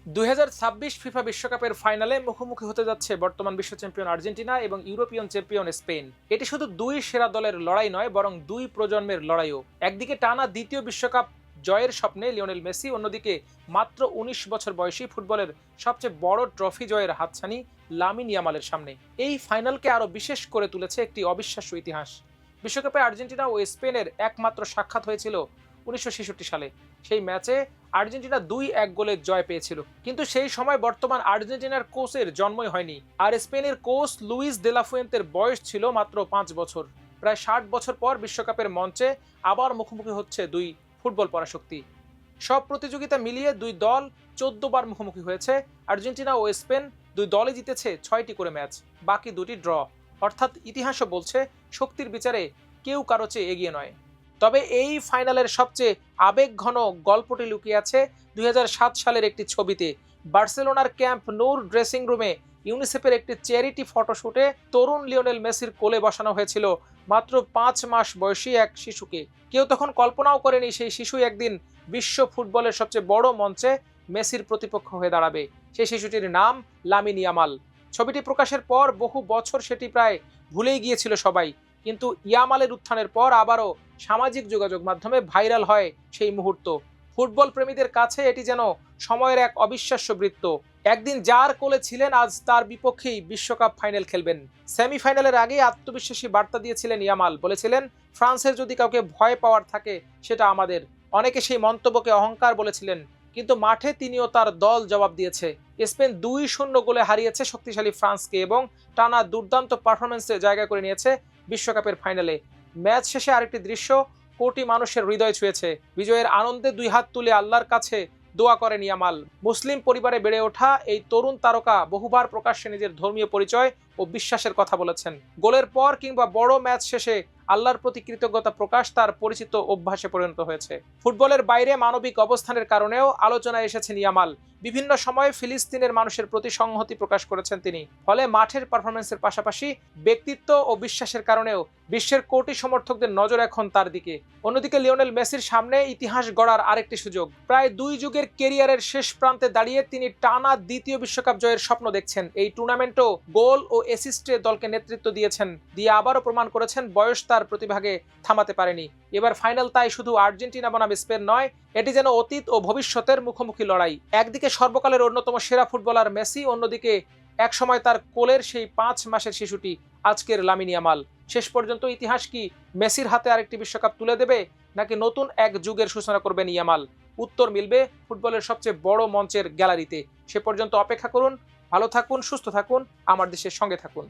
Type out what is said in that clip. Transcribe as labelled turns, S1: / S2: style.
S1: 2026 FIFA বিশ্বকাপের ফাইনালে মুখোমুখি হতে যাচ্ছে বর্তমান বিশ্ব চ্যাম্পিয়ন আর্জেন্টিনা এবং ইউরোপিয়ান চ্যাম্পিয়ন স্পেন। এটি শুধু দুই সেরা দলের লড়াই নয়, বরং দুই প্রজন্মের লড়াইও। একদিকে টানা দ্বিতীয় বিশ্বকাপ জয়ের স্বপ্নে লিওনেল মেসি, অন্যদিকে মাত্র 19 বছর বয়সী ফুটবলের সবচেয়ে বড় ট্রফি জয়ের হাতছানি লামিন ইয়ামালের সামনে। এই ফাইনালকে আরো বিশেষ করে তুলেছে একটি অবিশ্বাস্য ইতিহাস। বিশ্বকাপে আর্জেন্টিনা ও স্পেনের একমাত্র সাক্ষাৎ হয়েছিল 1966 সালে। সেই ম্যাচে আর্জেন্টিনা 2-1 গোলে জয় পেয়েছিল, কিন্তু সেই সময় বর্তমান আর্জেন্টিনার কোচের জন্মই হয়নি, আর স্পেনের কোচ লুইস দে লা ফুয়েন্তের বয়স ছিল মাত্র 5 বছর। প্রায় 60 বছর পর বিশ্বকাপের মঞ্চে আবার মুখোমুখি হচ্ছে দুই ফুটবল পরাশক্তি। সব প্রতিযোগিতা মিলিয়ে দুই দল 14 বার মুখোমুখি হয়েছে। আর্জেন্টিনা ও স্পেন দুই দলে জিতেছে 6টি করে ম্যাচ, বাকি দুটি ড্র। অর্থাৎ ইতিহাসও বলছে শক্তির বিচারে কেউ কারো চেয়ে এগিয়ে নয়। তবে এই ফাইনালের সবচেয়ে আবেগঘন গল্পটি লুকিয়ে আছে 2007 সালের একটি ছবিতে। বার্সেলোনার ক্যাম্প নূর ড্রেসিং রুমে ইউনিসেফের একটি চ্যারিটি ফটোশুটে তরুণ লিওনেল মেসির কোলে বসানো হয়েছিল মাত্র 5 মাস বয়সী এক শিশুকে। কেউ তখন কল্পনাও করেনি সেই শিশু একদিন বিশ্ব ফুটবলের সবচেয়ে বড় মঞ্চে মেসির প্রতিপক্ষ হয়ে দাঁড়াবে। সেই শিশুটির নাম লামিন ইয়ামাল। ছবিটি প্রকাশের পর বহু বছর সেটি প্রায় ভুলেই গিয়েছিল সবাই, কিন্তু ইয়ামালের উত্থানের পর আবারও সামাজিক যোগাযোগ মাধ্যমে ভাইরাল হয় সেই মুহূর্ত। ফুটবল প্রেমীদের কাছে এটি যেন সময়ের এক অবিশ্বাস্য বৃত্ত। একদিন যার কোলে ছিলেন, আজ তার বিপক্ষেই বিশ্বকাপ ফাইনাল খেলবেন। সেমিফাইনালের আগে আত্মবিশ্বাসী বার্তা দিয়েছিলেন ইয়ামাল, বলেছিলেন, ফ্রান্সের যদি কাউকে ভয় পাওয়ার থাকে সেটা আমাদের। অনেকে সেই মন্তব্যকে অহংকার বলেছিলেন, কিন্তু মাঠে তিনিও তার দল জবাব দিয়েছে। স্পেন 2-0 গোলে হারিয়েছে শক্তিশালী ফ্রান্সকে এবং টানা দুর্দান্ত পারফরমেন্সে জায়গা করে নিয়েছে বিশ্বকাপের ফাইনালে। ম্যাচ শেষে আরেকটি দৃশ্য কোটি মানুষের হৃদয় ছুঁয়েছে। বিজয়ের আনন্দে দুই হাত তুলে আল্লাহর কাছে দোয়া করেন ইয়ামাল। মুসলিম পরিবারে বেড়ে ওঠা এই তরুণ তারকা বহুবার প্রকাশ্যে নিজের ধর্মীয় পরিচয় ও বিশ্বাসের কথা বলেছেন। গোলের পর কিংবা বড় ম্যাচ শেষে আল্লাহর প্রতি কৃতজ্ঞতা প্রকাশ তার পরিচিত অভ্যাসে পরিণত হয়েছে। ফুটবলের বাইরে মানবিক অবস্থানের কারণেও আলোচনায় এসেছেন ইয়ামাল। বিভিন্ন সময়ে ফিলিস্তিনের মানুষের প্রতি সংহতি প্রকাশ করেছেন তিনি। ফলে মাঠের পারফরমেন্সের পাশাপাশি ব্যক্তিত্ব ও বিশ্বাসের কারণেও বিশ্বের কোটি সমর্থকদের নজর এখন তার দিকে। অন্যদিকে লিওনেল মেসির সামনে ইতিহাস গড়ার আরেকটি সুযোগ। প্রায় 2 যুগের কেরিয়ারের শেষ প্রান্তে দাঁড়িয়ে তিনি টানা দ্বিতীয় বিশ্বকাপ জয়ের স্বপ্ন দেখছেন। এই টুর্নামেন্টও গোল ও অ্যাসিস্টে দলকে নেতৃত্ব দিয়েছেন, দিয়ে আবারও প্রমাণ করেছেন বয়স তার প্রতিভাকে থামাতে পারেনি। এবার ফাইনাল তাই শুধু আর্জেন্টিনা বনাম স্পেন নয়, এটি যেন অতীত ও ভবিষ্যতের মুখোমুখি লড়াই। একদিকে সর্বকালের অন্যতম সেরা ফুটবলার মেসি, অন্যদিকে একসময় তার কোলের সেই 5 মাসের শিশুটি আজকের লামিন ইয়ামাল। শেষ পর্যন্ত ইতিহাস কি মেসির হাতে আরেকটি বিশ্বকাপ তুলে দেবে, নাকি নতুন এক যুগের সূচনা করবেন ইয়ামাল? উত্তর মিলবে ফুটবলের সবচেয়ে বড় মঞ্চের গ্যালারিতে। সে পর্যন্ত অপেক্ষা করুন। ভালো থাকুন, সুস্থ থাকুন, আমার দেশের সঙ্গে থাকুন।